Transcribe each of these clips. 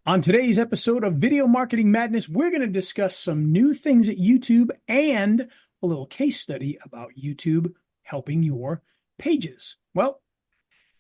On today's episode of Video Marketing Madness, we're going to discuss some new things at YouTube and a little case study about YouTube helping your pages. Well,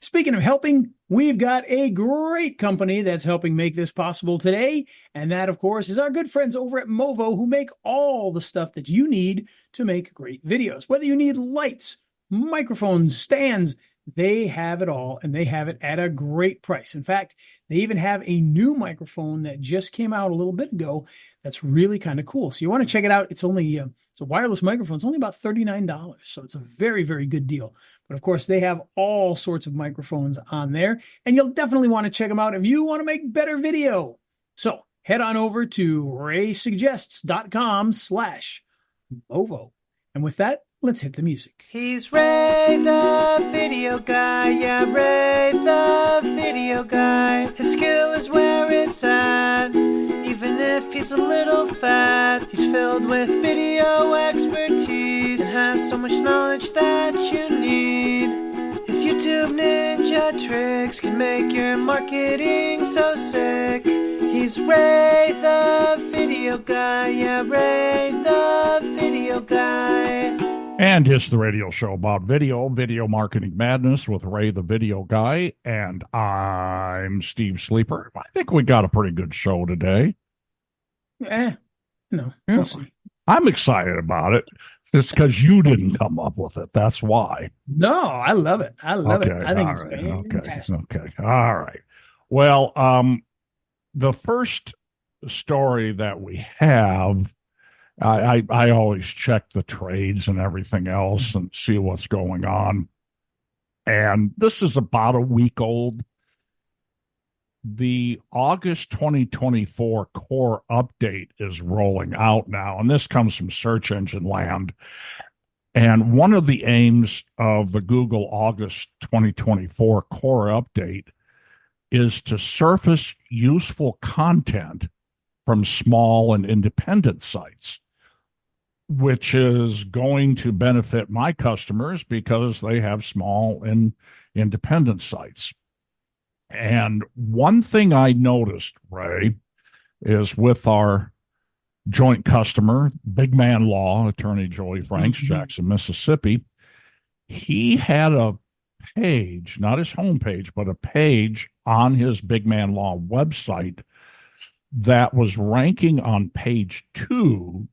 speaking of helping, we've got a great company that's helping make this possible today. And that, of course, is our good friends over at Movo, who make all the stuff that you need to make great videos. Whether you need lights, microphones, stands, they have it all, and they have it at a great price. In fact, they even have a new microphone that just came out a little bit ago that's really kind of cool. So you want to check it out. It's only it's a wireless microphone. It's only about $39, so it's a very, very good deal. But of course, they have all sorts of microphones on there, and you'll definitely want to check them out if you want to make better video. So head on over to raysuggests.com/Movo. And with that, let's hit the music. He's Ray the video guy, yeah, Ray the video guy. His skill is where it's at, even if he's a little fat. He's filled with video expertise and has so much knowledge that you need. His YouTube ninja tricks can make your marketing so sick. He's Ray the video guy, yeah, Ray the video guy. And it's the radio show about video marketing madness with Ray the Video Guy, and I'm Steve Sleeper. I think we got a pretty good show today. We'll see. I'm excited about it. It's because you didn't come up with it. That's why. No, I love it. I love it. I think it's right, fantastic. Okay. All right. Well, the first story that we have, I always check the trades and everything else and see what's going on. And this is about a week old. The August 2024 core update is rolling out now, and this comes from search engine land. And one of the aims of the Google August 2024 core update is to surface useful content from small and independent sites, which is going to benefit my customers because they have small and independent sites. And one thing I noticed, Ray, is with our joint customer, Big Man Law, attorney Joey Franks, Jackson, Mississippi, he had a page, not his homepage, but a page on his Big Man Law website that was ranking on page 2,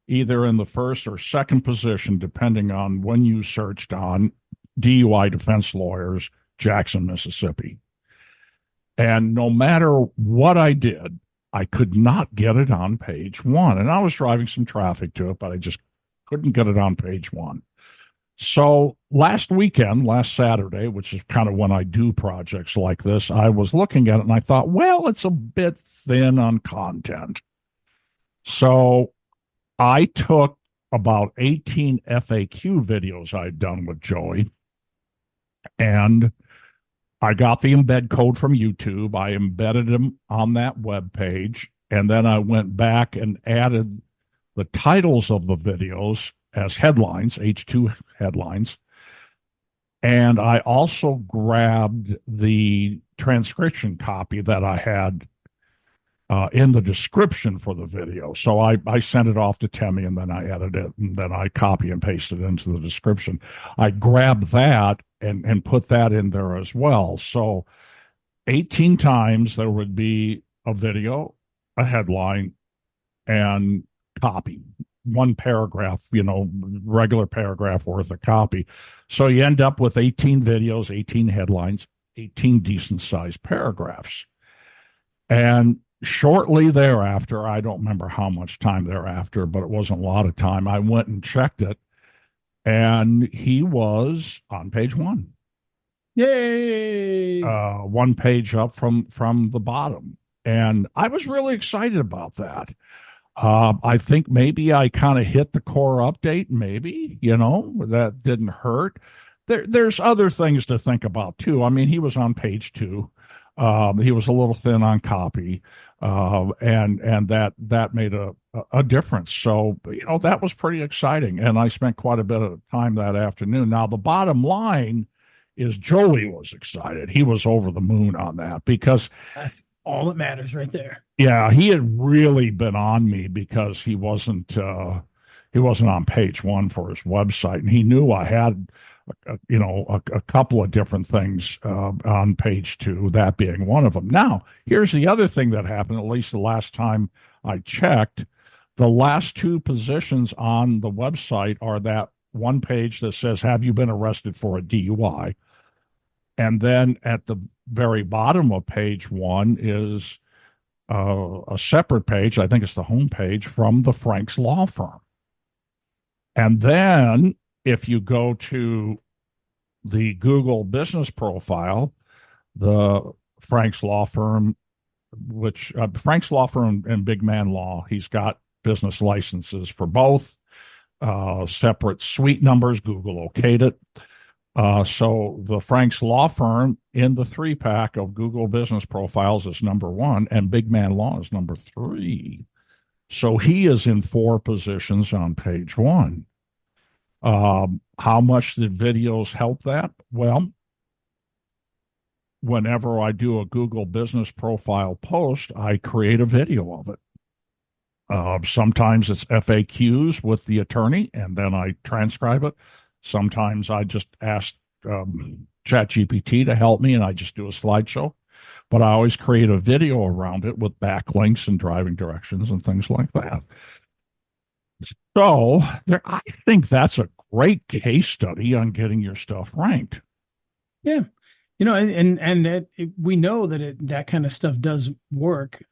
either in the first or second position, depending on when you searched on DUI defense lawyers, Jackson, Mississippi. And no matter what I did, I could not get it on page 1. And I was driving some traffic to it, but I just couldn't get it on page 1. So last Saturday, which is kind of when I do projects like this, I was looking at it and I thought, well, it's a bit thin on content. So I took about 18 FAQ videos I'd done with Joey, and I got the embed code from YouTube. I embedded them on that web page, and then I went back and added the titles of the videos as headlines, H2 headlines. And I also grabbed the transcription copy that I had in the description for the video. So I sent it off to Temi, and then I edited it, and then I copy and pasted it into the description. I grabbed that and put that in there as well. So 18 times there would be a video, a headline, and copy. One paragraph, regular paragraph worth of copy. So you end up with 18 videos, 18 headlines, 18 decent-sized paragraphs. And shortly thereafter, I don't remember how much time thereafter, but it wasn't a lot of time, I went and checked it, and he was on page 1. Yay! One page up from the bottom. And I was really excited about that. I think maybe I kind of hit the core update, maybe, that didn't hurt. There's other things to think about, too. I mean, he was on page 2. He was a little thin on copy, and that made a difference. So, that was pretty exciting, and I spent quite a bit of time that afternoon. Now, the bottom line is Joey was excited. He was over the moon on that because all that matters right there. Yeah, he had really been on me because he wasn't on page one for his website, and he knew I had a couple of different things on page two, that being one of them. Now, here's the other thing that happened, at least the last time I checked. The last two positions on the website are that one page that says, "Have you been arrested for a DUI?" And then at the very bottom of page one is a separate page. I think it's the home page from the Franks Law Firm. And then if you go to the Google business profile, the Franks Law Firm, which Franks Law Firm and Big Man Law, he's got business licenses for both, separate suite numbers. Google okayed it. So the Franks Law Firm in the 3-pack of Google business profiles is number one, and Big Man Law is number three. So he is in 4 positions on page one. How much did videos help that? Well, whenever I do a Google business profile post, I create a video of it. Sometimes it's FAQs with the attorney, and then I transcribe it. Sometimes I just ask ChatGPT to help me, and I just do a slideshow. But I always create a video around it with backlinks and driving directions and things like that. So I think that's a great case study on getting your stuff ranked. Yeah. We know that that kind of stuff does work.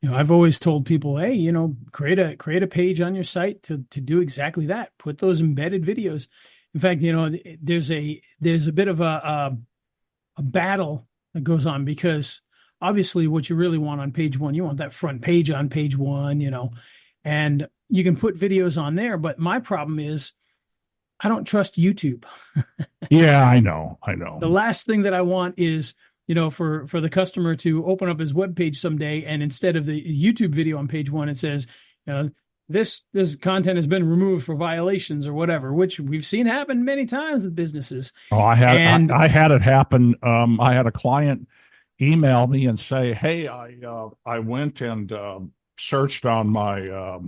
I've always told people, hey, create a page on your site to do exactly that. Put those embedded videos. In fact, there's a bit of a battle that goes on, because obviously what you really want on page one, you want that front page on page one, and you can put videos on there. But my problem is I don't trust YouTube. Yeah, I know. The last thing that I want is, for the customer to open up his web page someday, and instead of the YouTube video on page one, it says, this content has been removed for violations or whatever, which we've seen happen many times with businesses. Oh, I had it happen. I had a client email me and say, "Hey, I went and searched on my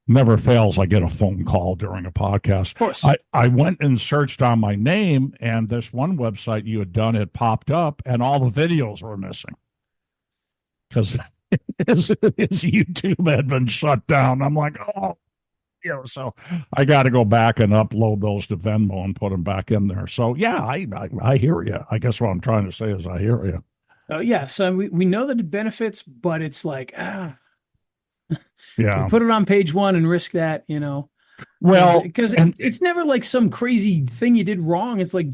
never fails. I get a phone call during a podcast. Of course. I went and searched on my name, and this one website you had done had popped up, and all the videos were missing because his YouTube had been shut down." I'm like, oh, so I got to go back and upload those to Venmo and put them back in there. So yeah, I hear you. I guess what I'm trying to say is I hear you. Yeah. So we know that it benefits, but it's like, yeah, put it on page one and risk that, Well, because it's never like some crazy thing you did wrong. It's like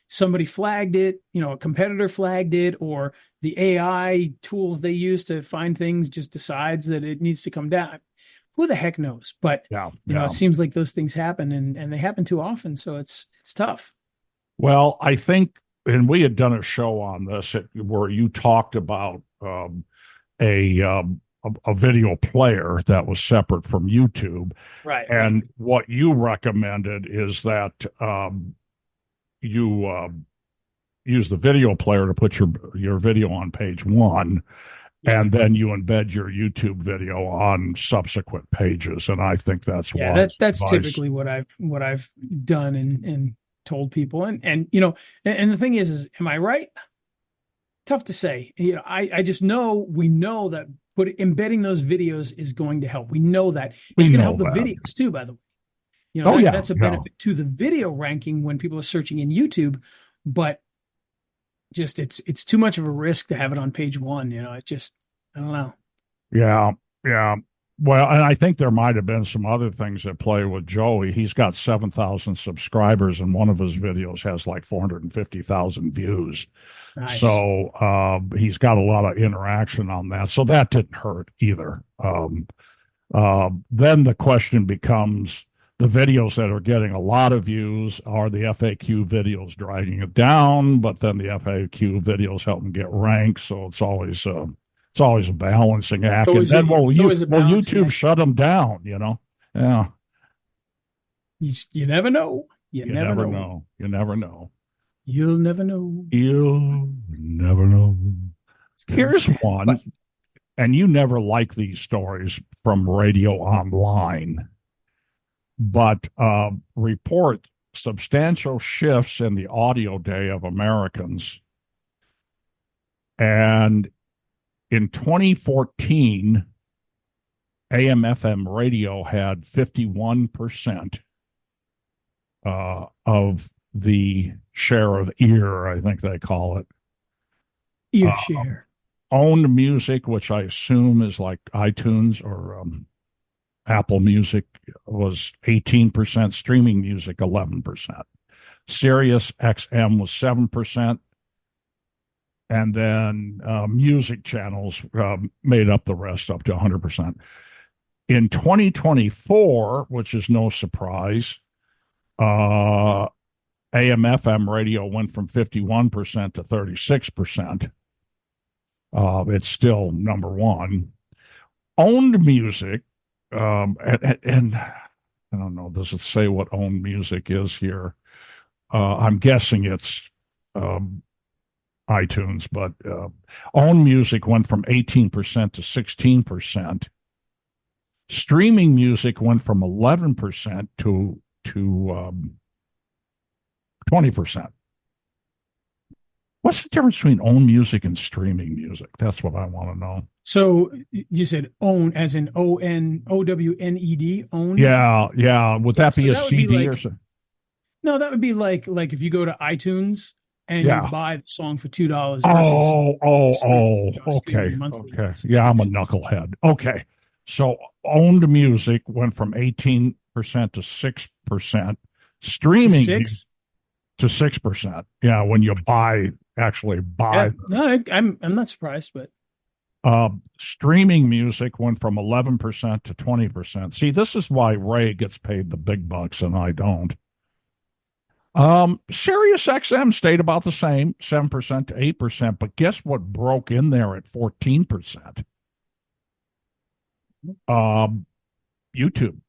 somebody flagged it, a competitor flagged it, or the AI tools they use to find things just decides that it needs to come down. Who the heck knows? But it seems like those things happen, and they happen too often. So it's tough. Well, I think, and we had done a show on this where you talked about a video player that was separate from YouTube. Right. And what you recommended is that you use the video player to put your video on page one, and then you embed your YouTube video on subsequent pages. And I think that's that's typically what I've done and told people. And the thing is am I right? Tough to say. I just know we know that embedding those videos is going to help. We know that it's going to help the videos too, by the way. That's a benefit to the video ranking when people are searching in YouTube, but just it's too much of a risk to have it on page one. It's just, I don't know. Yeah. Well, and I think there might have been some other things at play with Joey. He's got 7,000 subscribers, and one of his videos has like 450,000 views. Nice. So he's got a lot of interaction on that. So that didn't hurt either. Then the question becomes, the videos that are getting a lot of views, are the FAQ videos dragging it down? But then the FAQ videos help them get ranked. So it's always a balancing act. And then will YouTube shut them down? Yeah. You never know. You never know. You never know. You'll never know. You'll never know. It's kind of Here's sad, but one, and you never like these stories from radio online, but report substantial shifts in the audio day of Americans. And in 2014, AM/FM radio had 51% of the share of ear, I think they call it. ear Uh, share. Owned music, which I assume is like iTunes or Apple Music, was 18%. Streaming music, 11%. Sirius XM was 7%. And then music channels made up the rest, up to 100%. In 2024, which is no surprise, AM/FM radio went from 51% to 36%. It's still number one. Owned music, and I don't know, does it say what owned music is here? I'm guessing it's iTunes, but owned music went from 18% to 16%. Streaming music went from 11% to 20%. What's the difference between own music and streaming music? That's what I want to know. So you said own as in OWNED, owned? Yeah, yeah. Would Yeah, that so be a that would be CD or like something? no, that would be like if you go to iTunes and you Yeah. buy the song for $2 versus Okay, streaming monthly okay. Yeah, I'm a subscription. knucklehead. Okay. So owned music went from 18% to 6%. To Streaming six? to 6%. Yeah, when you actually Yeah, buy. no, I'm not surprised, but Streaming music went from 11% to 20%. See, this is why Ray gets paid the big bucks and I don't. Sirius XM stayed about the same, 7% to 8%, but guess what broke in there at 14%? YouTube.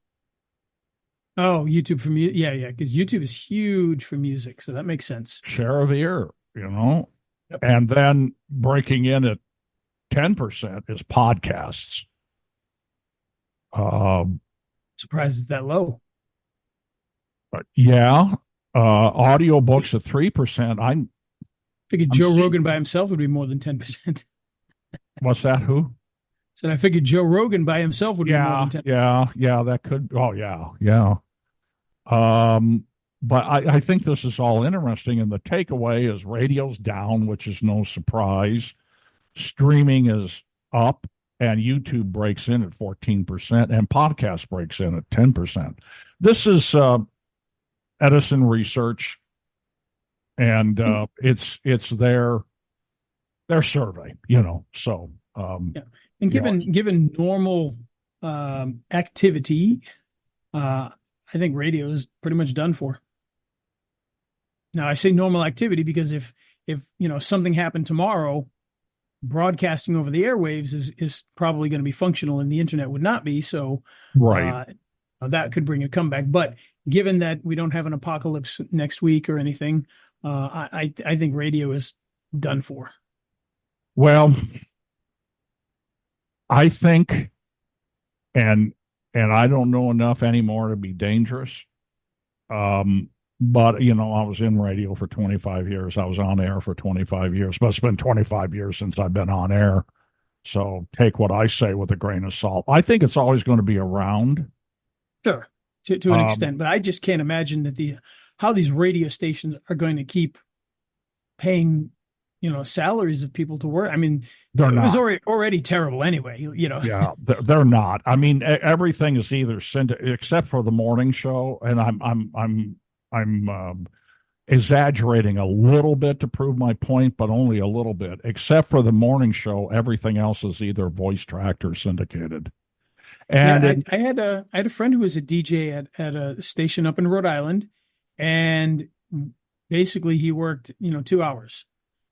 oh, YouTube for me, yeah, because YouTube is huge for music, so that makes sense. Share of the year, Yep. and then breaking in at 10% is podcasts. Surprised it's that low. Yeah, audiobooks at 3%. Figured I'm Joe seeing, Rogan by himself would be more than 10%. what's that? Who? So I figured Joe Rogan by himself would be more Yeah, than 10. yeah, that could. Oh, yeah, yeah. But I think this is all interesting, and the takeaway is radio's down, which is no surprise. Streaming is up, and YouTube breaks in at 14%, and podcast breaks in at 10%. This is Edison Research, and it's their survey, So Yeah. And given normal activity, I think radio is pretty much done for. Now I say normal activity because if something happened tomorrow, broadcasting over the airwaves is probably going to be functional and the internet would not be. So right. that could bring a comeback. But given that we don't have an apocalypse next week or anything, I think radio is done for. Well, I think, and I don't know enough anymore to be dangerous. But I was in radio for 25 years. I was on air for 25 years. But it's been 25 years since I've been on air. So take what I say with a grain of salt. I think it's always going to be around. Sure, to an extent, but I just can't imagine that how these radio stations are going to keep paying, salaries of people to work. I mean, They're it was not. already terrible anyway. Yeah, they're not. I mean, everything is either except for the morning show, and I'm exaggerating a little bit to prove my point, but only a little bit. Except for the morning show, everything else is either voice tracked or syndicated. And Yeah, I had a friend who was a DJ at a station up in Rhode Island, and basically he worked 2 hours.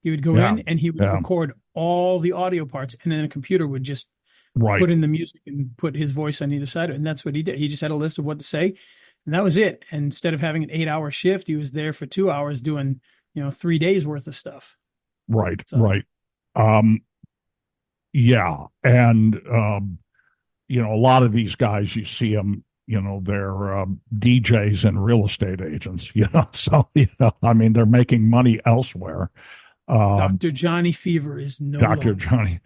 He would go yeah, in and he would yeah, record all the audio parts, and then a computer would just right. put in the music and put his voice on either side of it. And that's what he did. He just had a list of what to say, and that was it. And instead of having an 8-hour shift, he was there for 2 hours doing 3 days worth of stuff. Right, So right. Um, yeah, and a lot of these guys, you see them, they're DJs and real estate agents, so, I mean, they're making money elsewhere. Um, Dr. Johnny Fever is no Dr. longer. Johnny.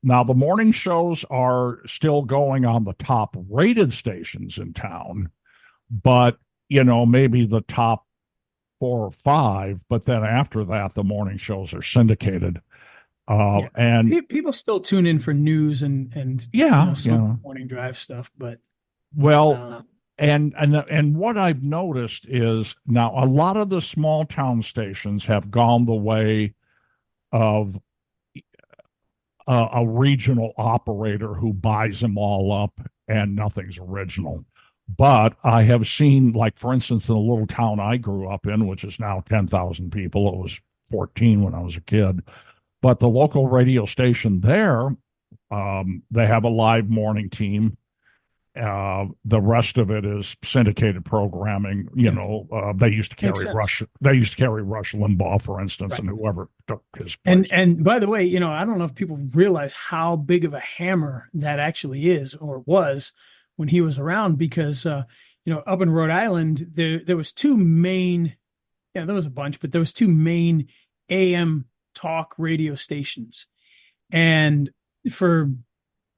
Now, the morning shows are still going on the top rated stations in town, but, maybe the top 4 or 5, but then after that, the morning shows are syndicated. Yeah. And People still tune in for news and yeah, some yeah. morning drive stuff, but I Well, don't know. and what I've noticed is now a lot of the small town stations have gone the way of a regional operator who buys them all up and nothing's original. But I have seen, like, for instance, in a little town I grew up in, which is now 10,000 people, it was 14 when I was a kid. But the local radio station there, they have a live morning team. The rest of it is syndicated programming. They used to Makes carry sense. Rush. They used to carry Rush Limbaugh, for instance, Right. and whoever took his And place. and by the way, I don't know if people realize how big of a hammer that actually is or was when he was around because up in Rhode Island there was two main, there was a bunch, but there was two main AM talk radio stations. And for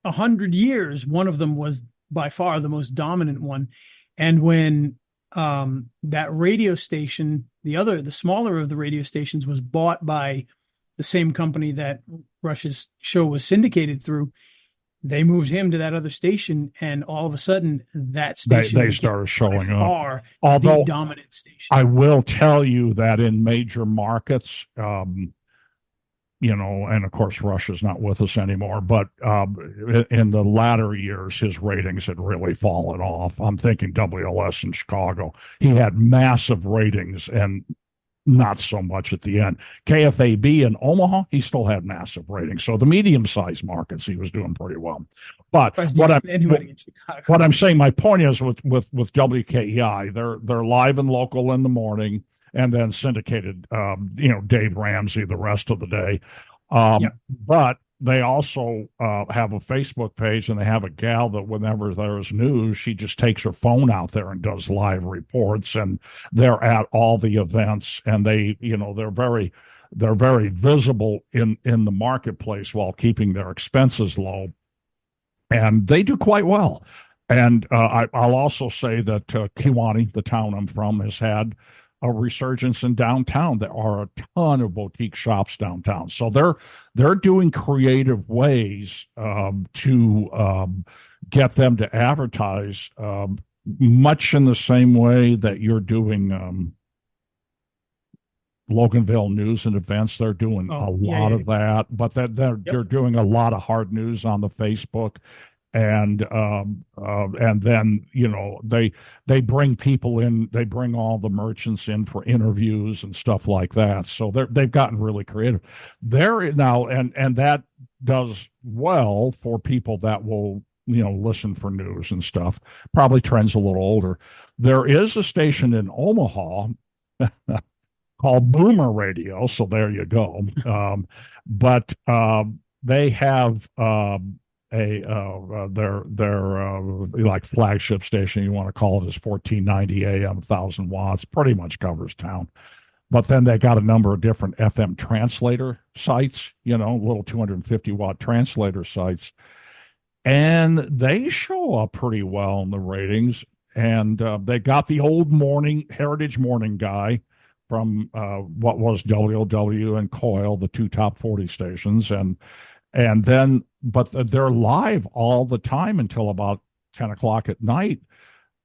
100 years, one of them was by far the most dominant one. And when that radio station, the smaller of the radio stations, was bought by the same company that Rush's show was syndicated through, they moved him to that other station, and all of a sudden, that station They became started by showing up. far the Although dominant station. I will tell you that in major markets, and of course Russia's not with us anymore, but in the latter years, his ratings had really fallen off. I'm thinking WLS in Chicago. He had massive ratings and not so much at the end. KFAB in Omaha, he still had massive ratings. So the medium-sized markets, he was doing pretty well. But Anybody in Chicago. what I'm saying, my point is with WKEI, they're live and local in the morning, and then syndicated, Dave Ramsey the rest of the day. But they also have a Facebook page, and they have a gal that whenever there's news, she just takes her phone out there and does live reports, and they're at all the events, and they're very visible in the marketplace while keeping their expenses low, and they do quite well. And I'll also say that Kewanee, the town I'm from, has had a resurgence in downtown. There are a ton of boutique shops downtown, so they're doing creative ways to get them to advertise, much in the same way that you're doing Loganville news and events. They're doing a lot of that, but they're doing a lot of hard news on the Facebook. And then they bring people in, they bring all the merchants in for interviews and stuff like that. So they've gotten really creative there now, and that does well for people that will listen for news and stuff. Probably trends a little older. There is a station in Omaha called Boomer Radio, so there you go. But they have their like flagship station, you want to call it, is 1490 AM, 1,000 watts, pretty much covers town. But then they got a number of different FM translator sites, little 250 watt translator sites, and they show up pretty well in the ratings. And they got the old Heritage Morning guy from what was WLW and Coil, the two top 40 stations, and then, but they're live all the time until about 10 o'clock at night.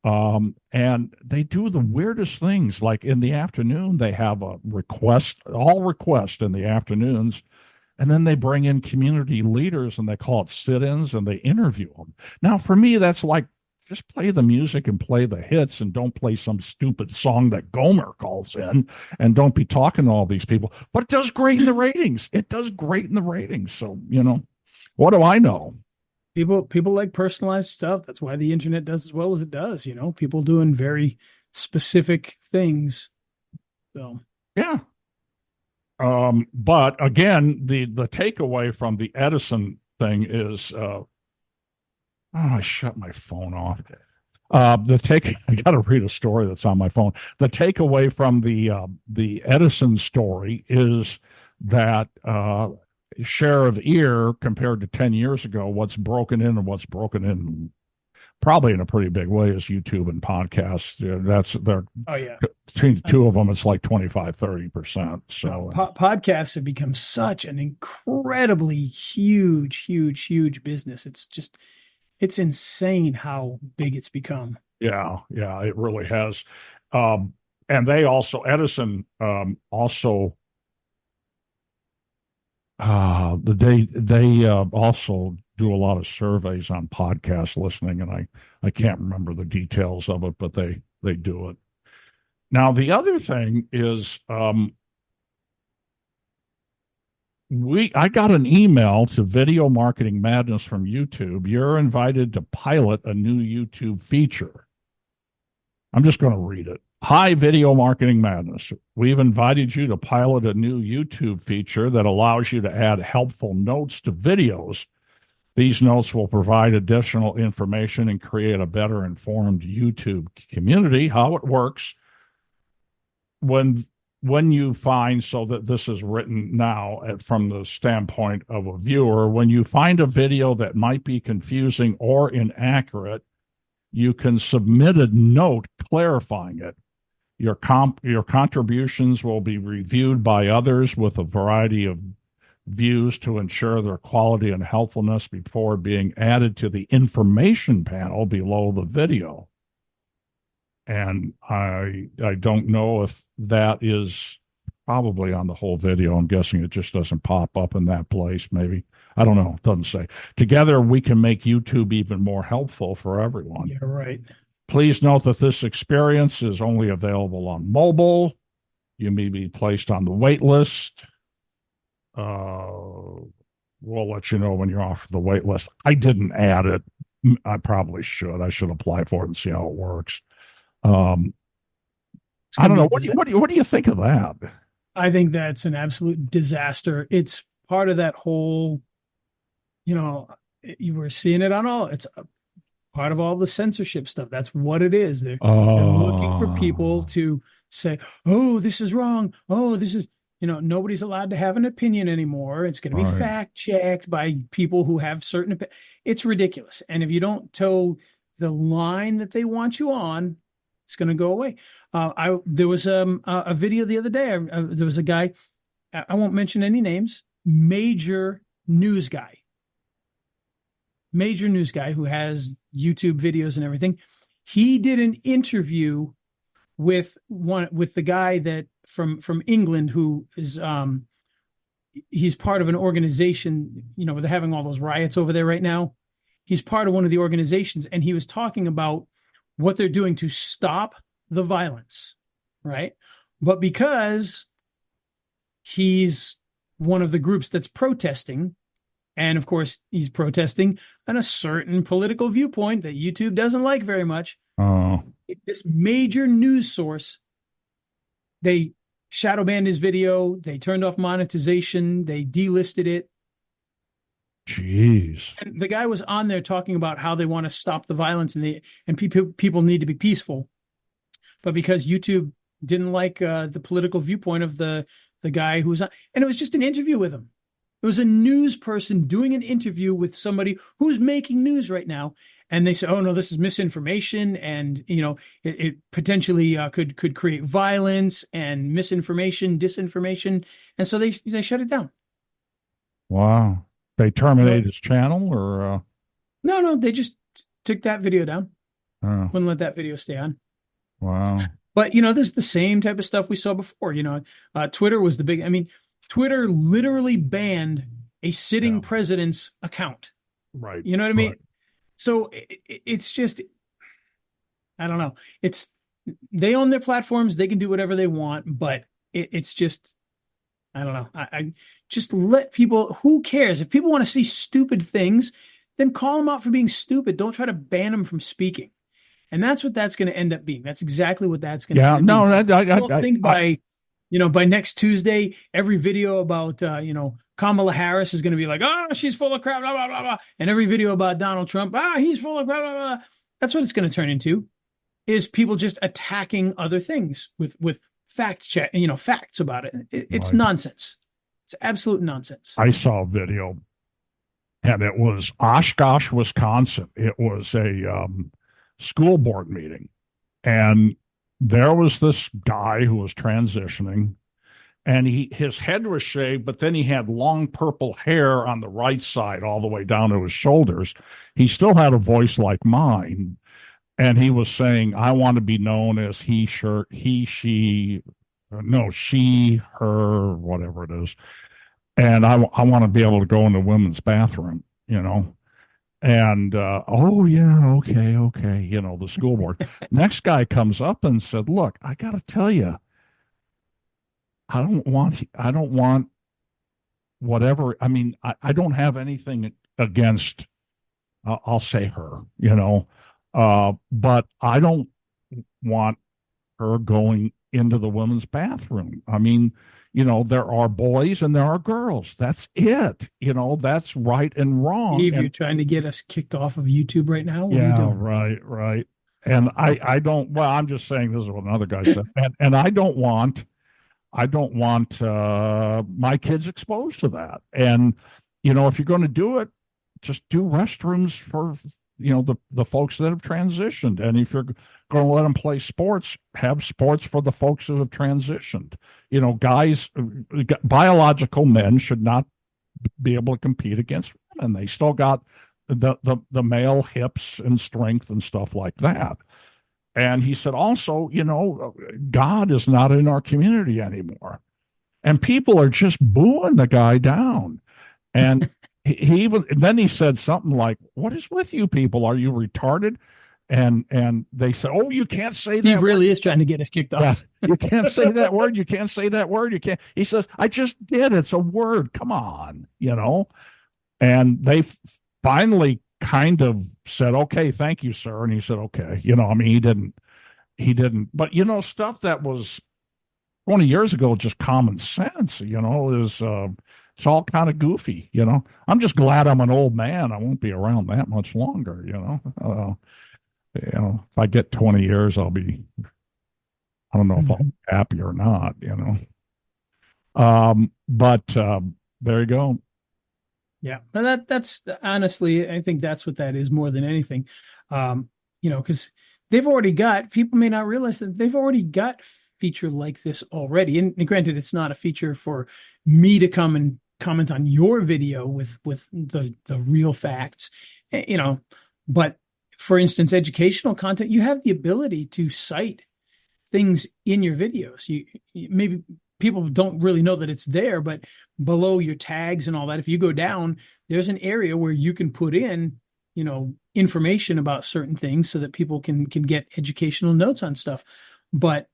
And they do the weirdest things. Like in the afternoon, they have a request in the afternoons. And then they bring in community leaders and they call it sit-ins and they interview them. Now, for me, that's like, just play the music and play the hits and don't play some stupid song that Gomer calls in, and don't be talking to all these people. But it does great in the ratings. It does great in the ratings. So, what do I know? People like personalized stuff. That's why the internet does as well as it does. People doing very specific things. So Yeah. But again, the takeaway from the Edison thing is, I shut my phone off. I got to read a story that's on my phone. The takeaway from the Edison story is that share of ear compared to 10 years ago, what's broken in and what's broken in probably in a pretty big way is YouTube and podcasts. Yeah, that's they're Oh yeah. between the two of them, it's like 25-30%. No, So podcasts have become such an incredibly huge business. It's insane how big it's become. yeah, yeah, it really has. And Edison also they also do a lot of surveys on podcast listening, and I can't remember the details of it, but they do it. Now the other thing is I got an email to Video Marketing Madness from YouTube. You're invited to pilot a new YouTube feature. I'm just going to read it. Hi, Video Marketing Madness. We've invited you to pilot a new YouTube feature that allows you to add helpful notes to videos. These notes will provide additional information and create a better informed YouTube community. How it works when you find, so that this is written now from the standpoint of a viewer, when you find a video that might be confusing or inaccurate, you can submit a note clarifying it. Your contributions will be reviewed by others with a variety of views to ensure their quality and helpfulness before being added to the information panel below the video. And I don't know if that is probably on the whole video. I'm guessing it just doesn't pop up in that place, maybe. I don't know. It doesn't say. Together, we can make YouTube even more helpful for everyone. Yeah, right. Please note that this experience is only available on mobile. You may be placed on the wait list. We'll let you know when you're off the wait list. I didn't add it. I probably should. I should apply for it and see how it works. I don't know. What do you think of that? I think that's an absolute disaster. It's part of that whole, you were seeing it on it's part of all the censorship stuff. That's what it is. They're looking for people to say, oh, this is wrong. Oh, this is, nobody's allowed to have an opinion anymore. It's going to be fact checked by people who have certain, it's ridiculous. And if you don't toe the line that they want you on, it's going to go away. There was a video the other day. There was a guy, I won't mention any names, major news guy who has YouTube videos and everything. He did an interview with the guy that from England who is he's part of an organization. Where they're having all those riots over there right now. He's part of one of the organizations, and he was talking about what they're doing to stop the violence, right? But because he's one of the groups that's protesting, and of course he's protesting on a certain political viewpoint that YouTube doesn't like very much. This major news source, they shadow banned his video, they turned off monetization, they delisted it. Jeez. And the guy was on there talking about how they want to stop the violence and people need to be peaceful. But because YouTube didn't like the political viewpoint of the guy who was on, and it was just an interview with him. It was a news person doing an interview with somebody who's making news right now. And they said, oh, no, this is misinformation. And, it potentially could create violence and misinformation, disinformation. And so they shut it down. Wow. They terminated his channel or? No, they just took that video down. Wouldn't let that video stay on. Wow. But, this is the same type of stuff we saw before. Twitter was the big, Twitter literally banned a sitting president's account. Right. You know what I mean? Right. So it's just, I don't know. They own their platforms. They can do whatever they want, but it's just, I don't know. I just let people, who cares? If people want to see stupid things, then call them out for being stupid. Don't try to ban them from speaking. And that's what that's going to end up being. That's exactly what that's going to end up being. I don't think by By next Tuesday, every video about, Kamala Harris is going to be like, oh, she's full of crap, blah, blah, blah, blah. And every video about Donald Trump, he's full of crap, blah, blah, blah. That's what it's going to turn into, is people just attacking other things with fact check, facts about it. It's Right. nonsense. It's absolute nonsense. I saw a video, and it was Oshkosh, Wisconsin. It was a school board meeting, and there was this guy who was transitioning, and his head was shaved, but then he had long purple hair on the right side all the way down to his shoulders. He still had a voice like mine, and he was saying, I want to be known as he, sure, he, she, no, she, her, whatever it is. And I want to be able to go in the women's bathroom, And, oh, yeah, okay, the school board. Next guy comes up and said, look, I got to tell you, I don't want whatever. I mean, I don't have anything against, I'll say her, but I don't want her going into the women's bathroom. I mean, there are boys and there are girls. That's it. That's right and wrong. Steve, you're trying to get us kicked off of YouTube right now? What are you doing? Right. And I don't, well, I'm just saying this is what another guy said. And I don't want my kids exposed to that. And, if you're going to do it, just do restrooms for, the folks that have transitioned. And if you're going to let them play sports, have sports for the folks who have transitioned. Guys, biological men should not be able to compete against women. They still got the male hips and strength and stuff like that. And he said, also, God is not in our community anymore. And people are just booing the guy down. And then he said something like, what is with you people? Are you retarded? And they said, oh, you can't say Steve that. Steve really is trying to get us kicked off. Yeah, you can't say that word. You can't say that word. You can't. He says, I just did. It's a word. Come on, And they finally kind of said, okay, thank you, sir. And he said, okay. I mean, he didn't. But, stuff that was 20 years ago, just common sense, is it's all kind of goofy, I'm just glad I'm an old man. I won't be around that much longer, if I get 20 years, I don't know if I'll be happy or not, But there you go. Yeah. And that's honestly, I think that's what that is more than anything. Because people may not realize that they've already got feature like this already. And granted, it's not a feature for me to come and comment on your video with the real facts, but for instance, educational content, you have the ability to cite things in your videos. You maybe people don't really know that it's there, but below your tags and all that, if you go down, there's an area where you can put in, information about certain things so that people can get educational notes on stuff. But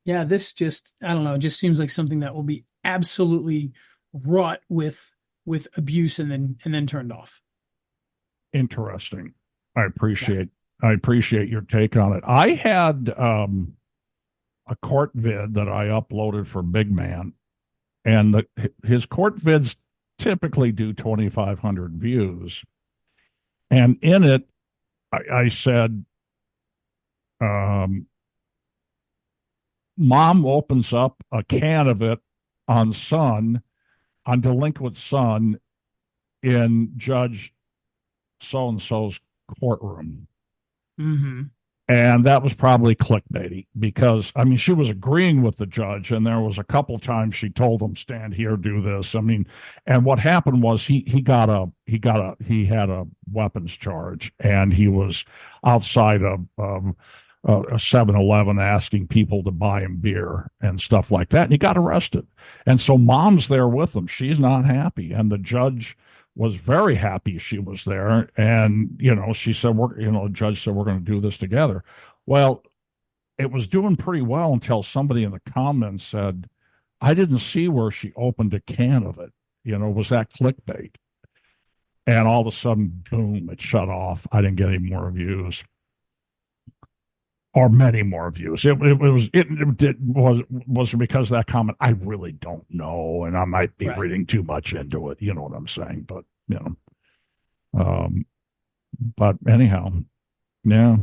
yeah, this just, I don't know, it just seems like something that will be absolutely wrought with abuse and then turned off. Interesting. I appreciate your take on it. I had a court vid that I uploaded for Big Man, and his court vids typically do 2,500 views. And in it, I said, Mom opens up a can of it on delinquent son in Judge so-and-so's courtroom. Mm-hmm. And that was probably clickbaity because, I mean, she was agreeing with the judge, and there was a couple times she told him, stand here, do this. I mean, and what happened was he had a weapons charge, and he was outside of a 7-Eleven asking people to buy him beer and stuff like that. And he got arrested. And so Mom's there with him. She's not happy. And the judge was very happy she was there. And, she said, the judge said, we're going to do this together. Well, it was doing pretty well until somebody in the comments said, I didn't see where she opened a can of it. Was that clickbait? And all of a sudden, boom, it shut off. I didn't get any more views. or many more views. It was because of that comment. I really don't know, and I might be Right. reading too much into it. You know what I'm saying? But um, but anyhow, yeah,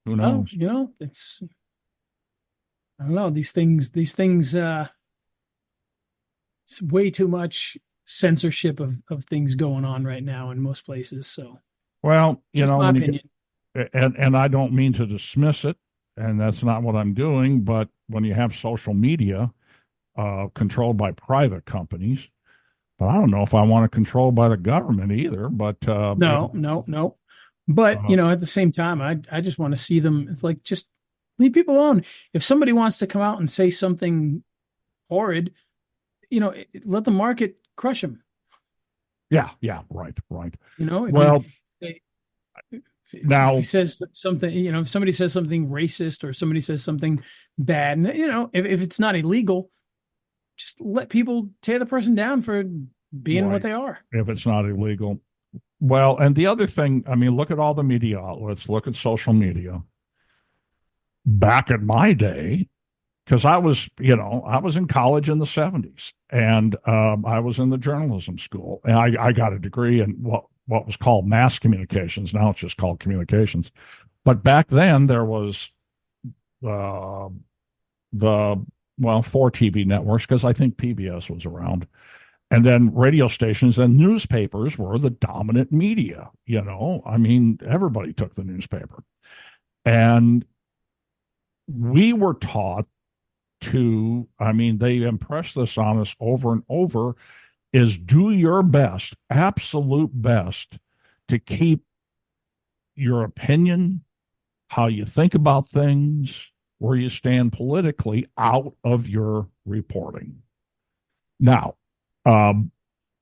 who Well, knows? it's I don't know, these things it's way too much censorship of things going on right now in most places. So Well, just my when you get opinion. and I don't mean to dismiss it, and that's not what I'm doing, but when you have social media controlled by private companies, but I don't know if I want it controlled by the government either. But No, no, no. But uh, at the same time, I just want to see them. It's like just leave people alone. If somebody wants to come out and say something horrid, let the market crush them. yeah, yeah, right, right. If Well, he now, says something, if somebody says something racist or somebody says something bad, and if it's not illegal, just let people tear the person down for being what right, they are. if it's not illegal. Well, and the other thing, I mean, look at all the media outlets, look at social media. Back in my day, because I was in college in the 70s, and I was in the journalism school, and I got a degree in what was called mass communications. Now it's just called communications. But back then there was uh, the four TV networks, because I think PBS was around, and then radio stations and newspapers were the dominant media. I mean, everybody took the newspaper, and we were taught to, I mean, they impress this on us over and over, is do your best, absolute best, to keep your opinion, how you think about things, where you stand politically, out of your reporting. Now,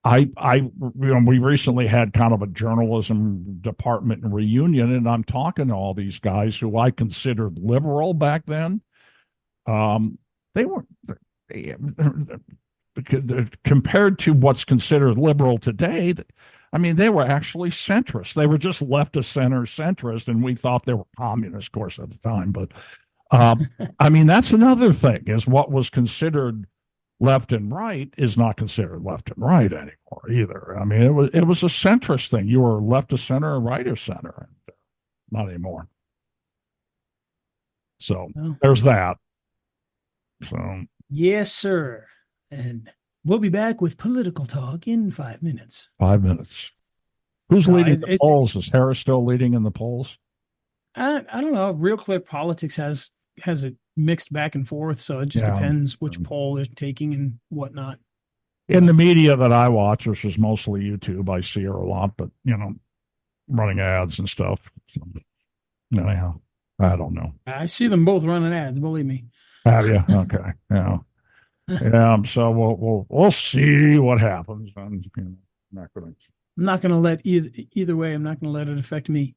we recently had kind of a journalism department reunion, and I'm talking to all these guys who I considered liberal back then. They weren't they, compared to what's considered liberal today. I mean, they were actually centrist. They were just left of center centrist, and we thought they were communist, of course, at the time. But I mean, that's another thing: is what was considered left and right is not considered left and right anymore either. I mean, it was a centrist thing. You were left of center or right of center, not anymore. So Well, there's that. So yes, sir. And we'll be back with political talk in 5 minutes. 5 minutes. Who's No, leading the polls? Is Harris still leading in the polls? I don't know. Real Clear Politics has it mixed back and forth, so it just Yeah. depends which poll they're taking and whatnot. In the media that I watch, which is mostly YouTube, I see her a lot, but running ads and stuff. So, anyhow, I don't know. I see them both running ads, believe me. Have you? Okay. Yeah. Yeah. So we'll see what happens. I'm not going to. I'm not going to let either way. I'm not going to let it affect me.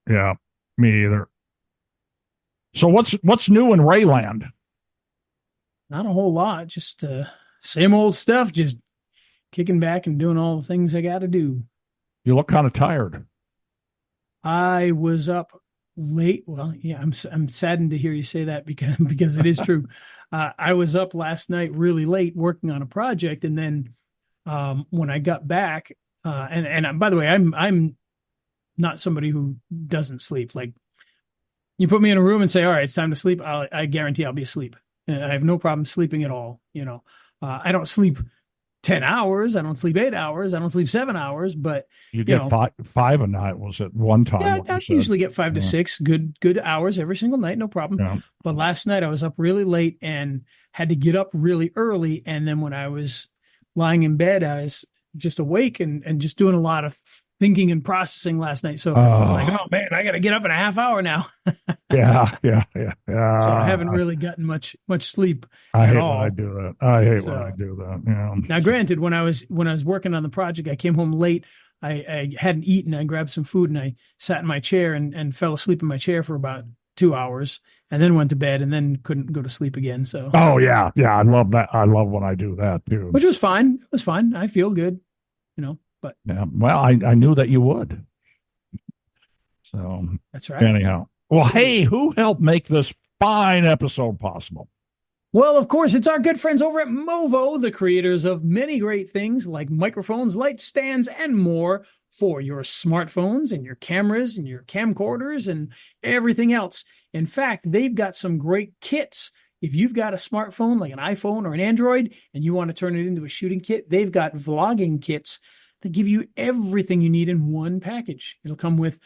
Yeah, me either. So what's new in Rayland? Not a whole lot. Just same old stuff. Just kicking back and doing all the things I got to do. You look kind of tired. I was up late. Well, yeah, I'm saddened to hear you say that because it is true. I was up last night really late working on a project, and then when I got back, and by the way, I'm not somebody who doesn't sleep. Like, you put me in a room and say, "All right, it's time to sleep," I guarantee I'll be asleep. I have no problem sleeping at all. I don't sleep 10 hours. I don't sleep 8 hours. I don't sleep 7 hours, but You get five a night, was it one time? yeah, I usually get 5 to 6 good hours every single night, no problem. Yeah. But last night I was up really late and had to get up really early. And then when I was lying in bed, I was just awake and just doing a lot of thinking and processing last night. So I'm like, oh man, I got to get up in a half hour now. Yeah. So I haven't really gotten much sleep I at hate all. when I do that. I hate So- when I do that. Yeah. Now, granted, when I was working on the project, I came home late. I hadn't eaten. I grabbed some food and I sat in my chair and fell asleep in my chair for about 2 hours, and then went to bed and then couldn't go to sleep again. So, Oh yeah. I love that. I love when I do that too. which was fine. It was fine. I feel good, but Yeah. Well, I knew that you would. So that's right. anyhow, Well, hey, who helped make this fine episode possible? Well, of course, it's our good friends over at Movo, the creators of many great things like microphones, light stands, and more for your smartphones and your cameras and your camcorders and everything else. In fact, they've got some great kits. If you've got a smartphone like an iPhone or an Android and you want to turn it into a shooting kit, they've got vlogging kits that give you everything you need in one package. It'll come with,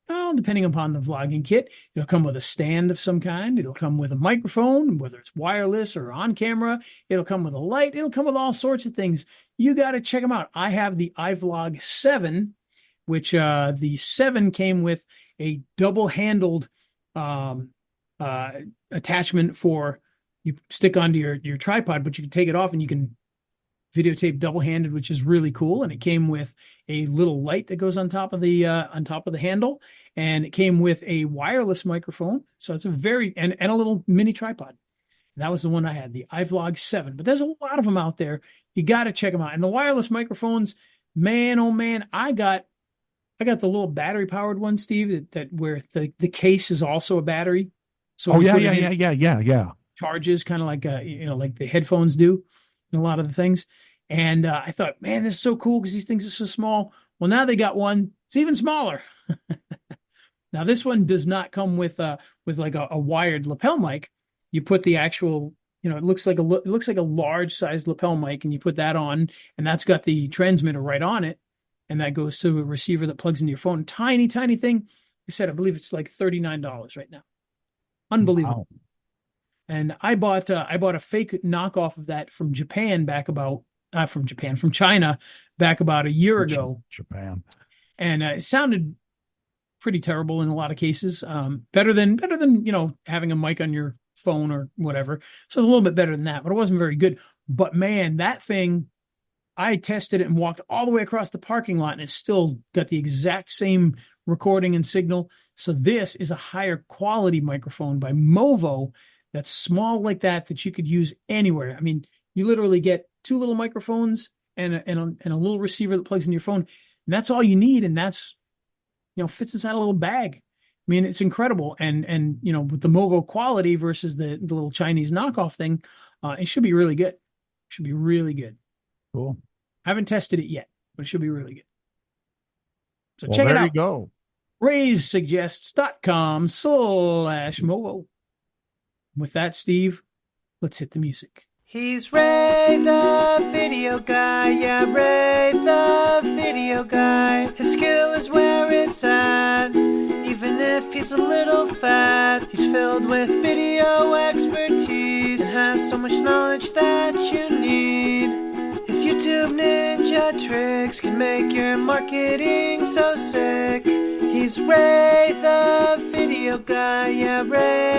well, depending upon the vlogging kit, it'll come with a stand of some kind. It'll come with a microphone, whether it's wireless or on camera. It'll come with a light. It'll come with all sorts of things. You got to check them out. I have the iVlog 7, which the 7 came with a double-handled attachment for you stick onto your tripod, but you can take it off and you can videotape double-handed, which is really cool. And it came with a little light that goes on top of the handle, and it came with a wireless microphone. So it's a very and a little mini tripod. That was the one I had, the iVlog 7. But there's a lot of them out there. You got to check them out. And the wireless microphones, man, oh man, I got the little battery powered one, Steve, that where the case is also a battery. So yeah. Charges kind of like like the headphones do in a lot of the things. And I thought, man, this is so cool because these things are so small. Well, now they got one. It's even smaller. Now this one does not come with like a wired lapel mic. You put the actual, it looks like a large sized lapel mic, and you put that on, and that's got the transmitter right on it, and that goes to a receiver that plugs into your phone. Tiny, tiny thing. I said, I believe it's like $39 right now. Unbelievable. Wow. And I bought a fake knockoff of that from Japan from China back about a year ago. Japan. And it sounded pretty terrible in a lot of cases. Better than having a mic on your phone or whatever. So a little bit better than that, but it wasn't very good. But man, that thing, I tested it and walked all the way across the parking lot, and it still got the exact same recording and signal. So this is a higher quality microphone by Movo that's small like that you could use anywhere. I mean, you literally get two little microphones and a little receiver that plugs in your phone, and that's all you need. And that's, fits inside a little bag. I mean, it's incredible. And with the Movo quality versus the little Chinese knockoff thing, it should be really good. It should be really good. Cool. I haven't tested it yet, but it should be really good. So well, check it out. There you go. RaySuggests.com/Movo. With that, Steve, let's hit the music. He's Ray the video guy, yeah, Ray the video guy. His skill is where it's at, even if he's a little fat. He's filled with video expertise and has so much knowledge that you need. His YouTube ninja tricks can make your marketing so sick. He's Ray the video guy, yeah, Ray